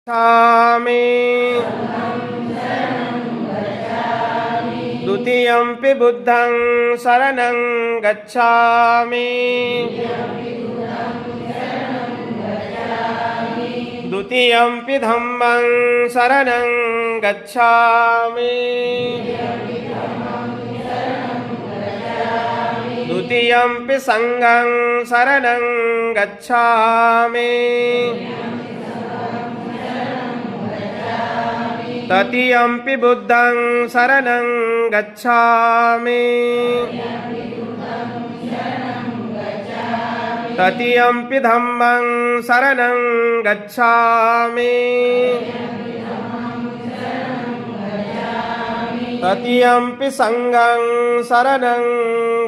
गच्छामि द्वितीयंपि बुद्धं शरणं गच्छामि द्वितीयंपि धम्मं शरणं गच्छामि द्वितीयंपि संघं शरणं गच्छामि तृतीयंपि बुद्धं शरणं गच्छामि तृतीयंपि धम्मं शरणं गच्छामि तृतीयंपि संघं शरणं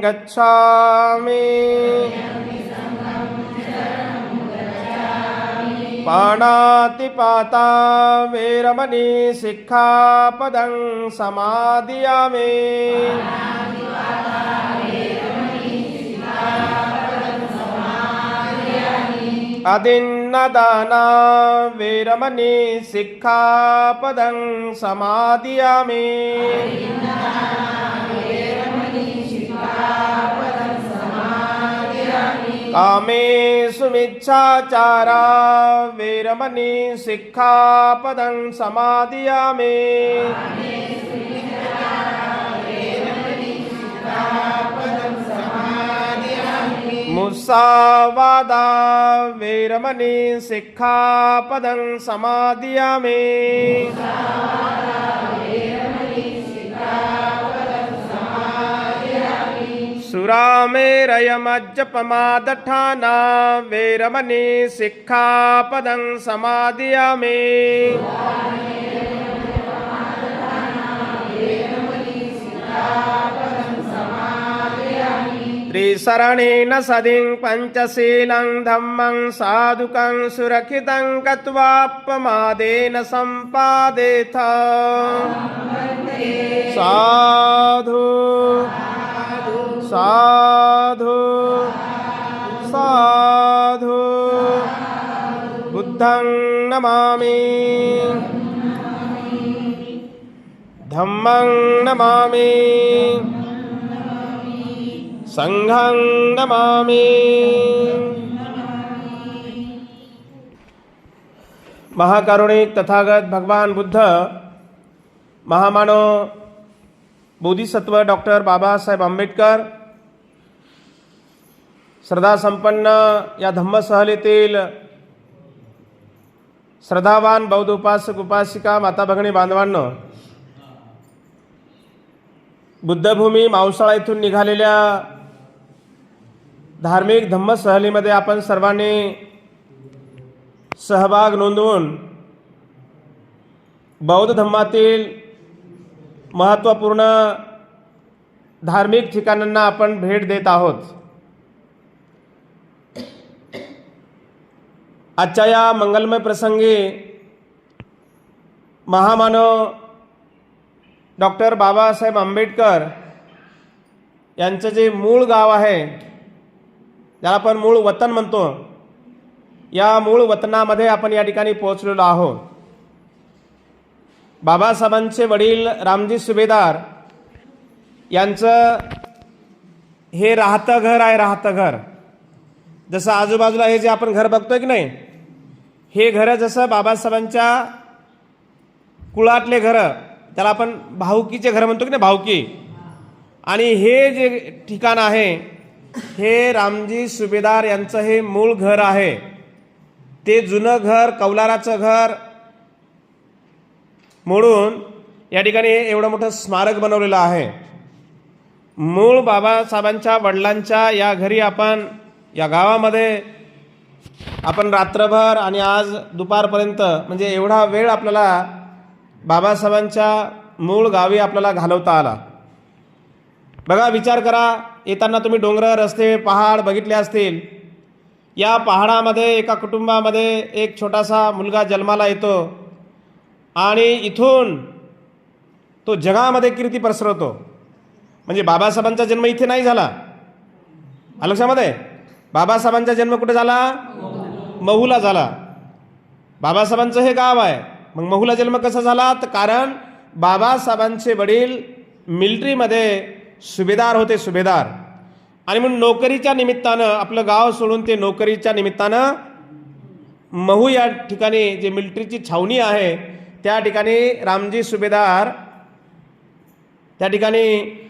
गच्छामि पाणातिपाता वेरमणि सिक्खापदं समादियामि अदिन्नदाना वेरमणि सिक्खापदं समादियामि कामेषु मिच्छाचारा वेरमणि सिक्खापदं समादियामि मुसावादा वेरमणि सिक्खापदं समादियामि सुरामेरयमज्जपमादठाना वेरमणि सिक्खापदं समादियामि त्रिशरणेन सदिं पंचशीलं धम्मं साधुकं सुरक्षितं कत्वापमादेन सम्पादेथ साधु साधु साधु बुद्धं नमामि धम्मं नमामि संघं नमामि। महाकारुणिक तथागत भगवान बुद्ध महामानव बोधिसत्व डॉक्टर बाबासाहेब आंबेडकर श्रद्धासंपन्न या धम्मसहलीतील श्रद्धावान बौद्ध उपासक उपासिका माता भगिनी बांधवांनो, बुद्धभूमी मावसाळा येथून निघालेल्या धार्मिक धम्मसहलीमध्ये आपण सर्वांनी सहभाग नोंदवून बौद्ध धम्मातील महत्त्वपूर्ण धार्मिक ठिकाणांना आपण भेट देत आहोत। आजच्या या मंगलमय प्रसंगी महामानव डॉक्टर बाबासाहेब आंबेडकर यांचं जे मूळ गाव आहे, ज्याला आपण मूळ वतन म्हणतो, या मूळ वतनामध्ये आपण या ठिकाणी पोहोचलेलो आहोत। बाबासाहेबांचे वडील रामजी सुभेदार यांचं हे राहतं घर आहे। राहतं घर जसं आजूबाजूला हे जे आपण घर बघतोय की नाही, हे घर जसं बाबासाहेबांच्या कुळातले घर, त्याला आपण भाऊकीचे घर म्हणतो की नाही, भाऊकी। आणि हे जे ठिकाण आहे हे रामजी सुभेदार यांचं हे मूळ घर आहे। ते जुनं घर, कौलाराचं घर मोडून या ठिकाणी एवढं मोठं स्मारक बनवलेलं आहे। मूळ बाबासाहेबांच्या वडिलांच्या या घरी आपण, या गावामध्ये आपण रात्रभर आणि आज दुपारपर्यंत, म्हणजे एवढा वेळ आपल्याला बाबासाहेबांच्या मूळ गावी आपल्याला घालवता आला। बघा, विचार करा, येताना तुम्ही डोंगर, रस्ते, पहाड बघितले असतील। या पहाडामध्ये एका कुटुंबामध्ये एक छोटासा मुलगा जन्माला येतो आणि इथून तो जगामध्ये कीर्ती पसरवतो। म्हणजे बाबासाहेबांचा जन्म इथे नाही झाला, लक्षामध्ये, बाबासाहेबांचा जन्म कुठे झाला? महूला झाला। बाबासाहेबांचं हे गाव आहे. मग महूला जन्म कसा झाला? तर कारण बाबासाहेबांचे वडील मिलिटरीमध्ये सुभेदार होते, सुभेदार. आणि म्हणून नोकरीच्या निमित्तानं आपलं गाव सोडून ते नोकरीच्या निमित्तानं महू या ठिकाणी जे मिलिटरीची छावणी आहे त्या ठिकाणी रामजी सुभेदार त्या ठिकाणी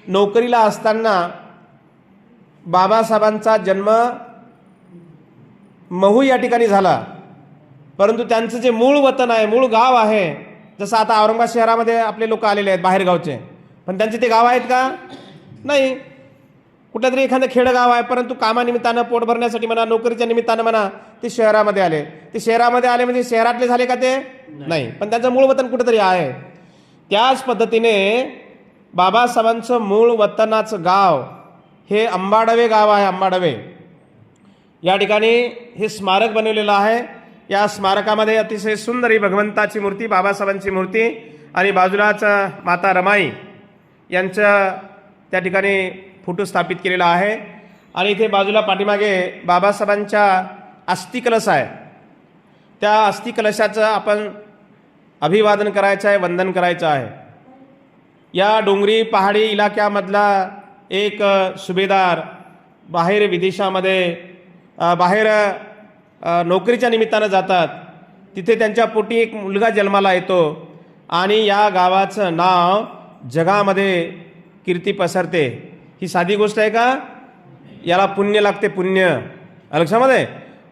नोकरीला असताना बाबासाहेबांचा जन्म महू या ठिकाणी झाला. परंतु त्यांचं जे मूळ वतन आहे, मूळ गाव आहे, जसं आता औरंगाबाद शहरामध्ये आपले लोक आलेले आहेत बाहेरगावचे, पण त्यांचे ते गाव आहेत का? नाही. कुठलं तरी एखादं खेडगाव आहे, परंतु कामानिमित्तानं, पोट भरण्यासाठी म्हणा, नोकरीच्या निमित्तानं म्हणा, ते शहरामध्ये आले. ते शहरामध्ये आले म्हणजे शहरातले झाले का ते? नाही. पण त्यांचं मूळ वतन कुठंतरी आहे. त्याच पद्धतीने बाबासाहेबांचं मूळ वतनाचं गाव हे अंबाडवे गाव आहे. अंबाडवे या ठिकाणी हे स्मारक बनवलेलं आहे. या स्मारकामध्ये अतिशय सुंदर ही भगवंताची मूर्ती, बाबासाहेबांची मूर्ती, आणि बाजूलाच माता रमाई यांचं त्या ठिकाणी फोटो स्थापित केलेला आहे. आणि इथे बाजूला पाठीमागे बाबासाहेबांच्या अस्थिकलश आहे. त्या अस्थिकलशाचं आपण अभिवादन करायचं आहे, वंदन करायचं आहे. या डोंगरी पहाडी इलाक्यामधला एक सुभेदार बाहेर विदेशामध्ये बाहेर नोकरीच्या निमित्तानं जातात. तिथे त्यांच्या पोटी एक मुलगा जन्माला येतो आणि या गावाचं नाव जगामध्ये कीर्ती पसरते. ही साधी गोष्ट आहे का? याला पुण्य लागते, पुण्य लक्षामध्ये.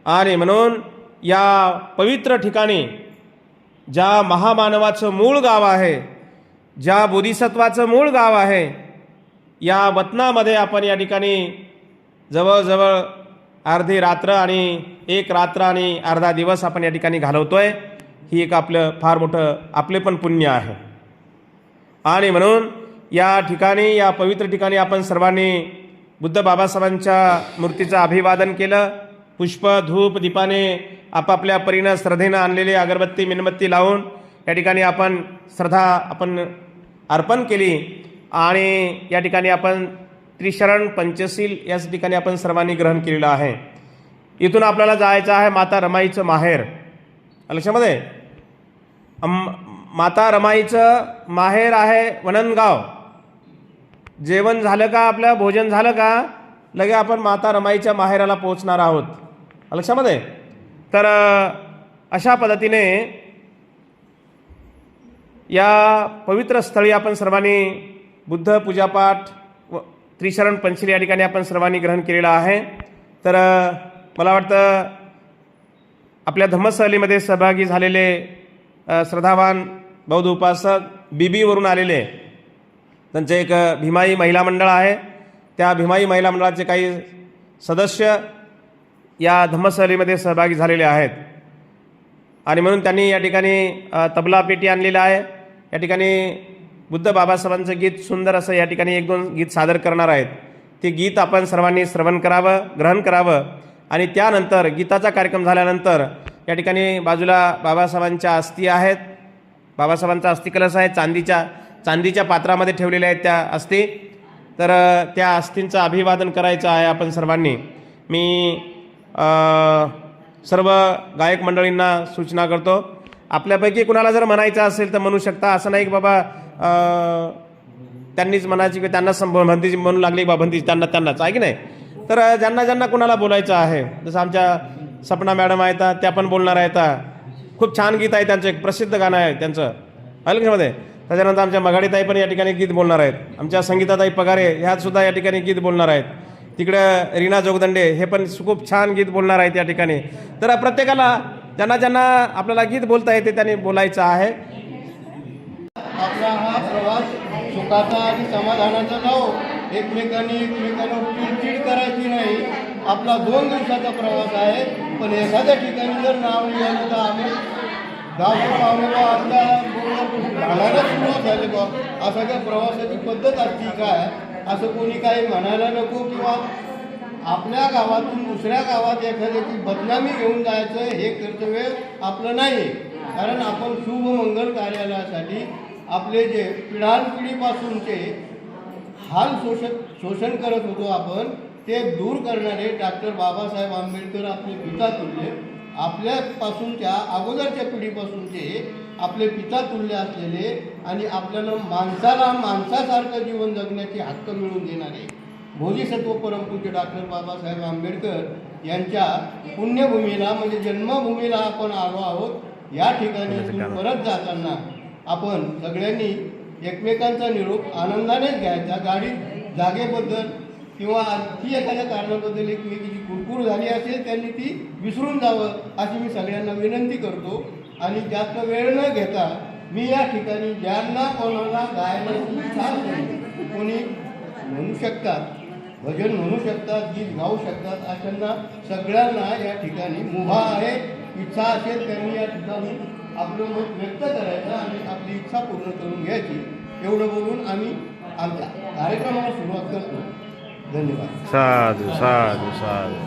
आणि म्हणून या पवित्र ठिकाणी ज्या महामानवाचं मूळ गाव आहे, ज्या बोधिसत्वाचं मूळ गाव आहे, या वतनामध्ये आपण या ठिकाणी जवळजवळ अर्धी रात्र आणि एक रात्र आणि अर्धा दिवस आपण या ठिकाणी घालवतोय. ही एक आपलं फार मोठं आपले पण पुण्य आहे. आणि म्हणून या ठिकाणी, या पवित्र ठिकाणी आपण सर्वांनी बुद्ध बाबासाहेबांच्या मूर्तीचं अभिवादन केलं. पुष्प, धूप, दीपाने आपापल्या परीनं श्रद्धेनं आणलेले अगरबत्ती, मेणबत्ती लावून या ठिकाणी आपण श्रद्धा आपण अर्पण केली. आणि या ठिकाणी आपण त्रिशरण पंचशील याच ठिकाणी आपण सर्वांनी ग्रहण केलेलं आहे. इथून आपल्याला जायचं आहे माता रमाईचं माहेर. लक्षामध्ये, माता रमाईचं माहेर आहे वननगाव. जेवण झालं का, आपलं भोजन झालं का, लगे आपण माता रमाईच्या माहेराला पोहोचणार आहोत. लक्षामध्ये. तर अशा पद्धतीने या पवित्र स्थळी आपण सर्वांनी बुद्ध पूजापाठ व त्रिशरण पंचशील या ठिकाणी आपण सर्वांनी ग्रहण केलेलं आहे. तर मला वाटतं आपल्या धम्मसहलीमध्ये सहभागी झालेले श्रद्धावान बौद्ध उपासक बीबीवरून आलेले, त्यांचं एक भीमाई महिला मंडळ आहे. त्या भीमाई महिला मंडळाचे काही सदस्य या धम्मसहलीमध्ये सहभागी झालेले आहेत. आणि म्हणून त्यांनी या ठिकाणी तबला पेटी आणलेला आहे. या ठिकाणी बुद्ध बाबासाहेबांचं गीत सुंदर असं या ठिकाणी एक दोन गीत सादर करणार आहेत. ते गीत आपण सर्वांनी श्रवण करावं, ग्रहण करावं. आणि त्यानंतर गीताचा कार्यक्रम झाल्यानंतर या ठिकाणी बाजूला बाबासाहेबांच्या अस्थी आहेत. बाबासाहेबांचा अस्थिकलश आहे, चांदीच्या पात्रामध्ये ठेवलेल्या आहेत त्या अस्थी. तर त्या अस्थींचं अभिवादन करायचं आहे आपण सर्वांनी. मी सर्व गायक मंडळींना सूचना करतो, आपल्यापैकी कुणाला जर म्हणायचं असेल तर म्हणू शकता. असं नाही की बाबा त्यांनीच म्हणायची की त्यांना भंतीची म्हणू लागली, बाबा भंती त्यांनाच आहे की नाही. तर ज्यांना कुणाला बोलायचं आहे, जसं आमच्या सपना मॅडम आहेत त्या पण बोलणार आहेत. खूप छान गीत आहे त्यांचं, एक प्रसिद्ध गाणं आहे त्यांचं अलगमध्ये. त्याच्यानंतर आमच्या मघाडीताई पण या ठिकाणी गीत बोलणार आहेत. आमच्या संगीताताई पगारे ह्यात सुद्धा या ठिकाणी गीत बोलणार आहेत. तिकडं रीना जोगदंडे हे पण खूप छान गीत बोलणार आहेत या ठिकाणी. तर प्रत्येकाला ज्यांना आपल्याला गीत बोलता येते त्यांनी बोलायचं आहे. आपला हा प्रवास सुखाचा आणि समाधानाचा जाओ. एकमेकांवर चिडचिड करायची नाही. आपला 2 दिवसाचा प्रवास आहे, पण एखाद्या ठिकाणी जर नाव निघालं तर आम्ही गावचे पाहुणे बा आपल्या घालायला सुरुवात झाली बा, असं काय प्रवासाची पद्धत असती काय, असं कोणी काही म्हणायला नको. किंवा आपल्या गावातून दुसऱ्या गावात एखाद्याची बदनामी घेऊन जायचं हे कर्तव्य आपलं नाही. कारण आपण शुभ मंगल कार्यालयासाठी आपले जे पिढ्यानपिढीपासूनचे हाल शोषण करत होतो आपण, ते दूर करणारे डॉक्टर बाबासाहेब आंबेडकर आपले पिता तुल्य आपल्यापासूनच्या अगोदरच्या पिढीपासूनचे आपले पिता तुल्य असलेले आणि आपल्याला माणसाला माणसासारखं जीवन जगण्याचे हक्क मिळवून देणारे बोधिसत्व परमपूज्य डॉक्टर बाबासाहेब आंबेडकर यांच्या पुण्यभूमीला म्हणजे जन्मभूमीला आपण आलो आहोत। या ठिकाणी परत जाताना आपण सगळ्यांनी एकमेकांचा निरोप आनंदानेच घ्यायचा। गाडी जागेबद्दल किंवा आणखी एखाद्या कारणाबद्दल एकमेकीची कुरकुर झाली असेल त्यांनी ती विसरून जावं अशी मी सगळ्यांना विनंती करतो। आणि जास्त वेळ न घेता मी या ठिकाणी ज्यांना कोणाला गायनाची इच्छा असेल, कोणी म्हणू शकतात, भजन म्हणू शकतात, गीत गाऊ शकतात, अशांना सगळ्यांना या ठिकाणी मुभा आहे। इच्छा असेल त्यांनी या ठिकाणी आपलं मत व्यक्त करायचं आणि आपली इच्छा पूर्ण करून घ्यायची। एवढं बोलून आम्ही आमच्या कार्यक्रमाला सुरुवात करतो। धन्यवाद। साधू साधू साधू।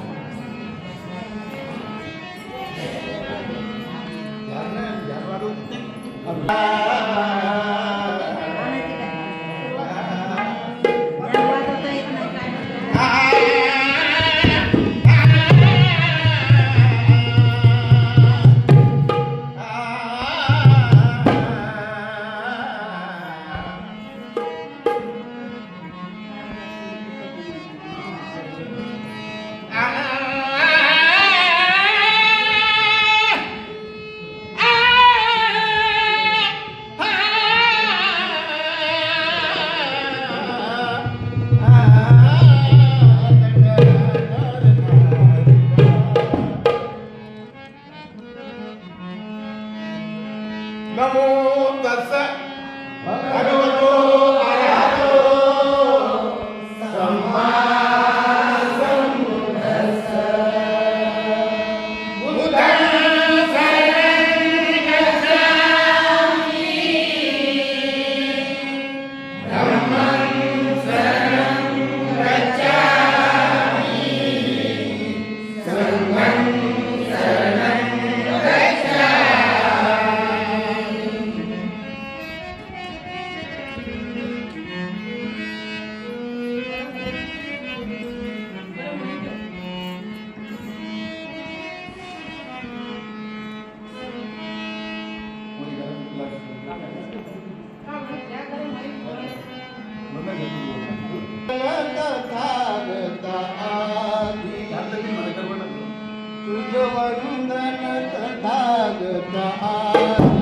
नमो तस्स भगवतो अरहतो सम्मा सम्बुद्धस्स बुद्धं शरणं गच्छामि धम्मं शरणं गच्छामि संघं शरणं गच्छामि। तुझ वंदन तथागत आदी